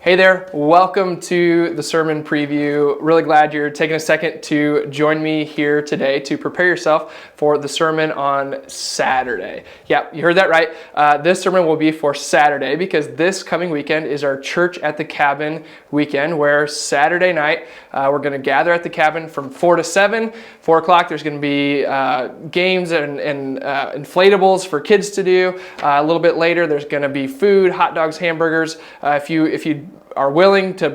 Hey there, welcome to the sermon preview. Really glad you're taking a second to join me here today to prepare yourself for the sermon on Saturday. Yeah, you heard that right. This sermon will be for Saturday because this coming weekend is our Church at the Cabin weekend, where Saturday night we're going to gather at the cabin from 4 to 7. 4 o'clock there's going to be games and inflatables for kids to do. A little bit later there's going to be food, hot dogs, hamburgers. If you are willing to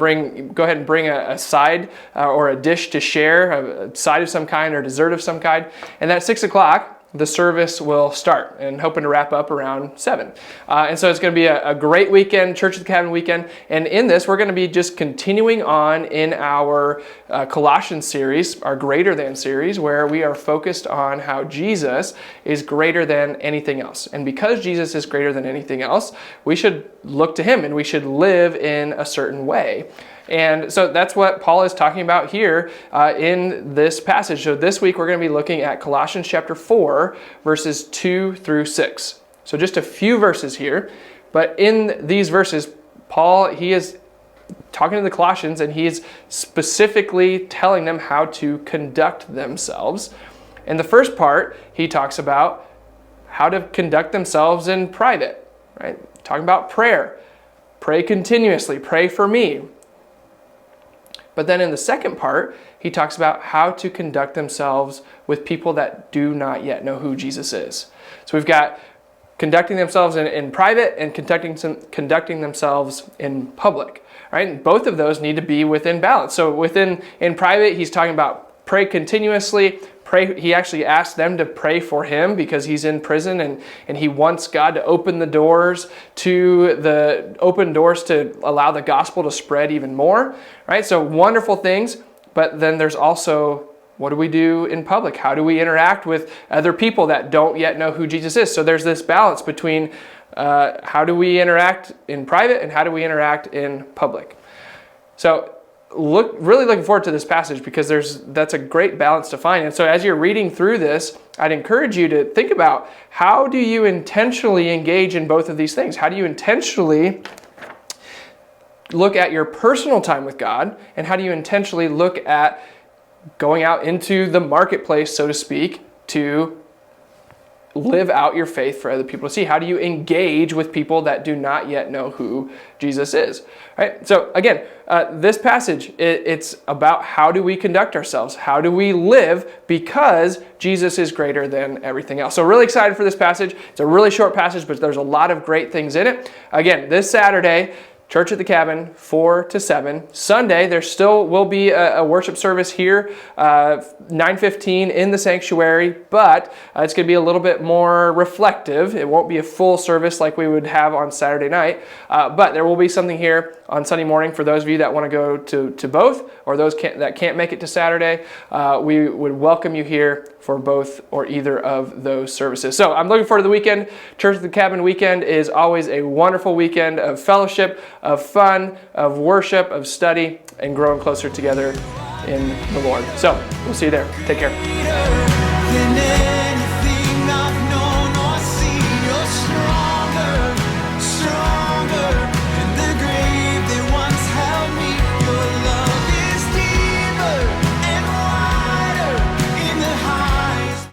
go ahead and bring a side or a dish to share, a side of some kind or dessert of some kind. And at 6 o'clock, the service will start, and hoping to wrap up around 7. And so it's going to be a great weekend, Church at the Cabin weekend. And in this, we're going to be just continuing on in our Colossians series, our Greater Than series, where we are focused on how Jesus is greater than anything else. And because Jesus is greater than anything else, we should look to him and we should live in a certain way. And so that's what Paul is talking about here in this passage. So this week we're going to be looking at Colossians chapter 4, verses 2 through 6. So just a few verses here. But in these verses, Paul, he is talking to the Colossians and he is specifically telling them how to conduct themselves. In the first part, he talks about how to conduct themselves in private, right? Talking about prayer. Pray continuously. Pray for me. But then in the second part, he talks about how to conduct themselves with people that do not yet know who Jesus is. So we've got conducting themselves in private and conducting themselves in public, right? And both of those need to be within balance. So in private, he's talking about pray continuously. He actually asked them to pray for him because he's in prison and he wants God to open doors to allow the gospel to spread even more, right? So wonderful things, but then there's also, what do we do in public? How do we interact with other people that don't yet know who Jesus is? So there's this balance between how do we interact in private and how do we interact in public? So really looking forward to this passage because that's a great balance to find. And so as you're reading through this, I'd encourage you to think about, how do you intentionally engage in both of these things? How do you intentionally look at your personal time with God, and how do you intentionally look at going out into the marketplace, so to speak, to live out your faith for other people to see? How do you engage with people that do not yet know who Jesus is? Right? So again, this passage, it's about how do we conduct ourselves? How do we live because Jesus is greater than everything else? So really excited for this passage. It's a really short passage, but there's a lot of great things in it. Again, this Saturday, Church at the Cabin, 4 to 7. Sunday, there still will be a worship service here, 9:15 in the sanctuary, but it's going to be a little bit more reflective. It won't be a full service like we would have on Saturday night, but there will be something here on Sunday morning for those of you that want to go to both, or those that can't make it to Saturday. We would welcome you here for both or either of those services. So I'm looking forward to the weekend. Church at the Cabin weekend is always a wonderful weekend of fellowship, of fun, of worship, of study, and growing closer together in the Lord. So we'll see you there. Take care.